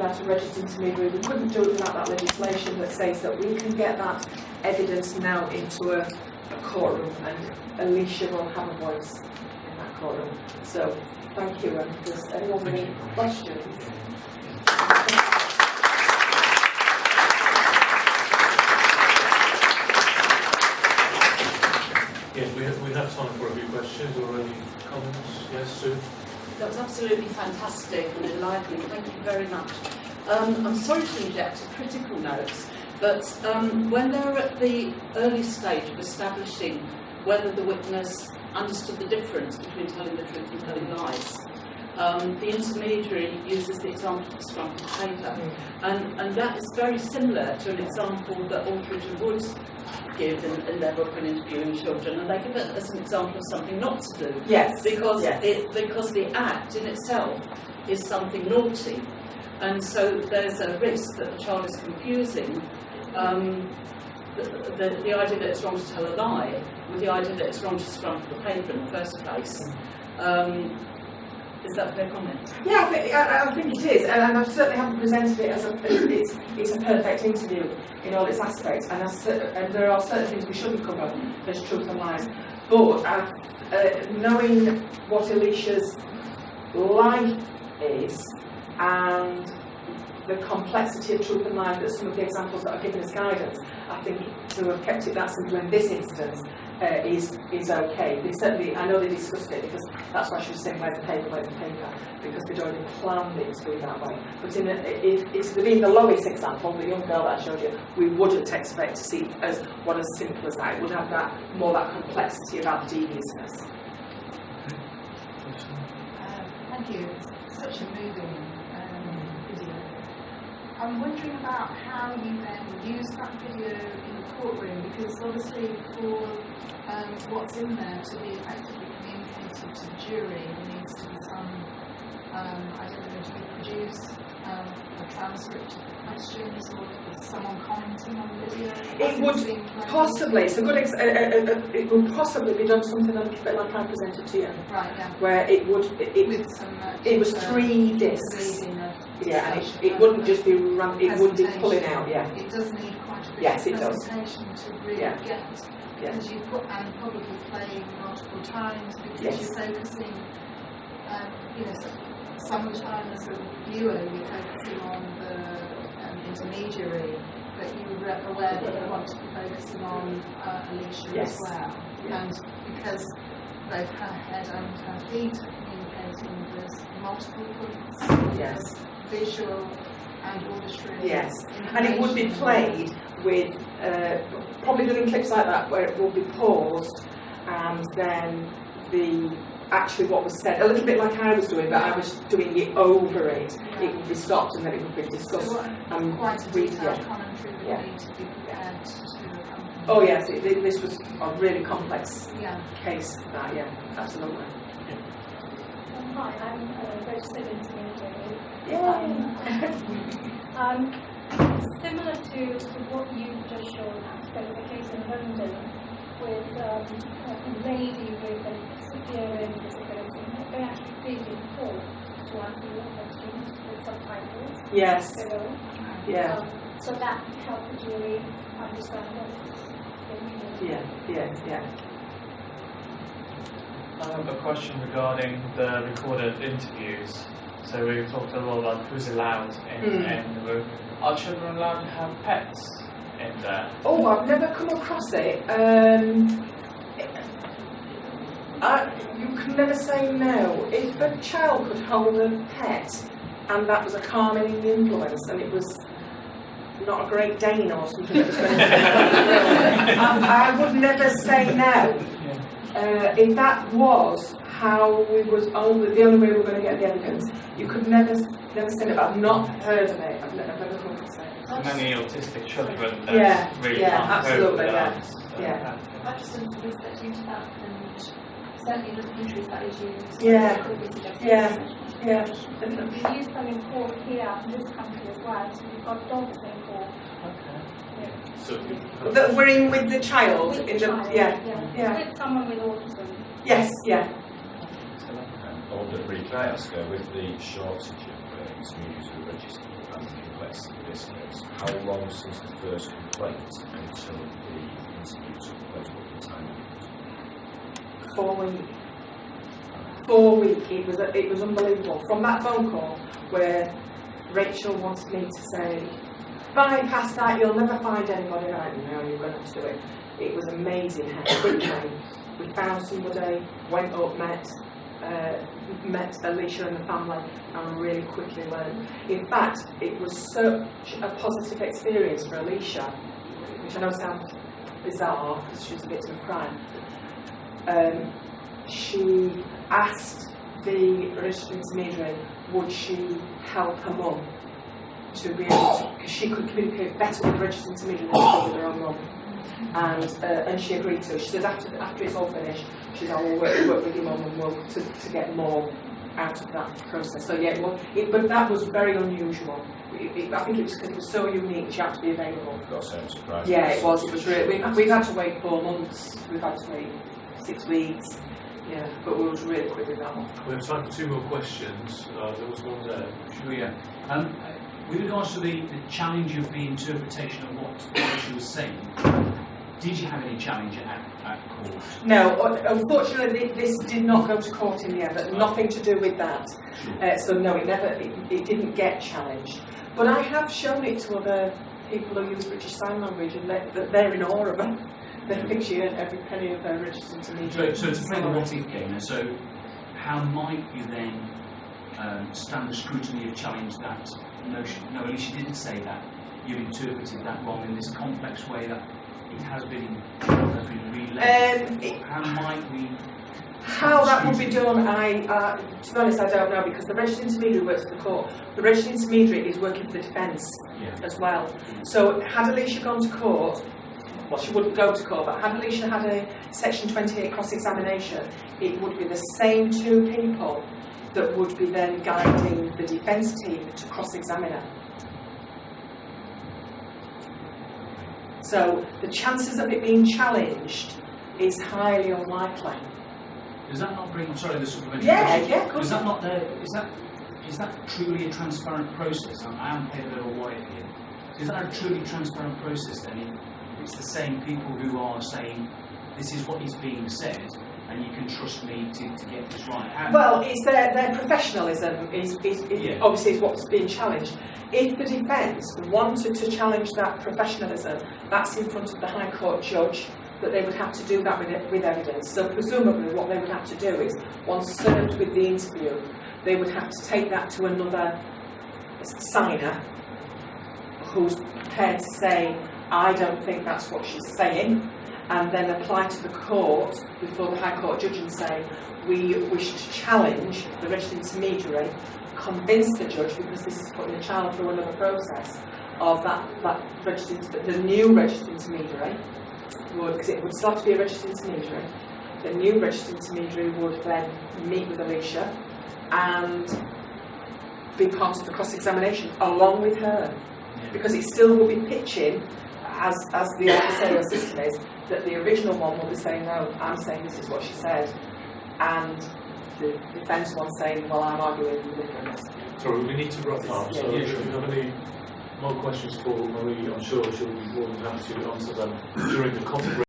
without a registered intermediary. We couldn't do it without that legislation that says that we can get that evidence now into a courtroom, and Alicia will have a voice in that courtroom. So, thank you, and if there's anyone with any questions. Yes, we have time for a few questions or any comments. Yes, Sue? That was absolutely fantastic and enlightening. Thank you very much. I'm sorry to inject a critical note, but when they're at the early stage of establishing whether the witness understood the difference between telling the truth and telling lies, the intermediary uses the example of the scrumpled paper. And that is very similar to an example that Aldridge and Wood give in their book on interviewing children, and they give it as an example of something not to do. Yes. Because the act in itself is something naughty. And so there's a risk that the child is confusing the idea that it's wrong to tell a lie with the idea that it's wrong to scrumple the paper in the first place. Is that a fair comment? Yeah, I think it is, and I certainly haven't presented it as it's a perfect interview in all its aspects, and there are certain things we shouldn't cover, there's truth and lies. But knowing what Alicia's life is, and the complexity of truth and lies that some of the examples that are given as guidance, I think to have kept it that simple in this instance is okay. They certainly, I know they discussed it, because that's why she was saying where's the paper, because they'd already planned it to be that way. But if it's been the lowest example, the young girl that I showed you, we wouldn't expect to see as simple as that. It would have that complexity about deviousness. Thank you. Such a moving video. I'm wondering about how you then use that video in the courtroom, because obviously for what's in there to be effectively communicated to the jury, there needs to be some, I don't know, do you produce a transcript of the questions, or is someone commenting on the video? It would possibly, it's a good it would possibly be done something a little bit like I presented to you. Right, yeah. Where it was 3 discs. Yeah, and it wouldn't just be it wouldn't be pulling out, yeah. It does need quite a bit Yes, of it does. presentation to really get, because you put and probably playing multiple times, because you're focusing, some of the time as a viewer you're focusing on the intermediary, but you're aware that you want to be focusing on Alicia as well. And because both her head and her feet are communicating, there's multiple points. Yes. Visual and auditory. Yes, and it would be played with probably doing clips like that where it will be paused and then actually what was said, a little bit like I was doing, but I was doing it over it. Yeah. It would be stopped and then it would be discussed. So quite a detailed commentary would need to be prepared to accompany. Oh yes, this was a really complex case for that, absolutely. Hi, I'm registered intermediary. Similar to what you've just shown us, there was a case in London with a lady with a severe learning disability. They actually did in court to answer your questions with subtitles. Yes. So that helped the jury understand what they needed. I have a question regarding the recorded interviews. So we've talked a lot about who's allowed in the room. Are children allowed to have pets in there? Oh, I've never come across it. You can never say no. If a child could hold a pet and that was a calming influence and it was not a Great Dane or something that was going to I would never say no. If that was how the only way we were going to get the evidence, you could never say it. I've not heard of it. I've never come across it. Many autistic children that really can't absolutely, cope I've just done some research into that, and certainly in other countries that is used. We use them in court here in this country as well, so we've got dogs in court. That we're in with the child. With With someone with autism. Yes, I wonder, Rita, can I ask with the shortage of intermediaries who are registered, how long since the first complaint until the interview took place? What the time? 4 weeks. 4 weeks. It was unbelievable. From that phone call where Rachel wanted me to say, bypass that, you'll never find anybody right now, you're going to have to do it. It was amazing how quickly we found somebody, went up, met Alicia and the family, and really quickly learned. In fact, it was such a positive experience for Alicia, which I know sounds bizarre because she's a victim of crime. She asked the registered intermediary, would she help her mum to be able to, because she could communicate better with the registered intermediary than she could with her own mum. And she agreed to. She said after it's all finished, she said, I will work with your mum and we'll to get more out of that process. So yeah, but that was very unusual. I think it was because it was so unique. She had to be available. Yeah, it was. It was really. We've had to wait 4 months. We've had to wait 6 weeks. Yeah, but we was really quick with that one. We have time for 2 more questions. There was one there. Sure, yeah. With regards to the challenge of the interpretation of what she was saying, did you have any challenge at court? No, unfortunately this did not go to court in the end, but nothing to do with that. Sure. So no, it didn't get challenged. But I have shown it to other people who use British Sign Language, and they're in awe of her. They think she earned every penny of her registered intermediary. So to play the what if game, so how might you then stand the scrutiny of challenge that notion? No, at least you didn't say that. You interpreted that wrong in this complex way that it has been relayed. How might we? How that would be done, to be honest, I don't know, because the registered intermediary works for the court. The registered intermediary is working for the defence as well. So had Alicia gone to court, well, she wouldn't go to court, but had Alicia had a Section 28 cross-examination, it would be the same 2 people that would be then guiding the defence team to cross-examine her. So the chances of it being challenged is highly unlikely. Does that not bring? I'm sorry, the supplementary. Yeah, of course. Is that not is that truly a transparent process? I am paid a little white here. Is that a truly transparent process then? It's the same people who are saying this is what is being said, and you can trust me to get this right. Well, it's their professionalism is obviously is what's being challenged. If the defence wanted to challenge that professionalism, that's in front of the High Court judge, that they would have to do that with evidence. So presumably what they would have to do is, once served with the interview, they would have to take that to another signer who's prepared to say, I don't think that's what she's saying, and then apply to the court before the High Court judge and say, we wish to challenge the registered intermediary, convince the judge, because this is putting the child through another process, of the new registered intermediary, because it would still have to be a registered intermediary. The new registered intermediary would then meet with Alicia and be part of the cross-examination along with her, because it still will be pitching, as the adversarial system is, that the original one will be saying, no, I'm saying this is what she said, and the defence one saying, well, I'm arguing the difference. Sorry, we need to wrap up, so if you have any more questions for Marie, I'm sure she'll be more than happy to answer them during the coffee break.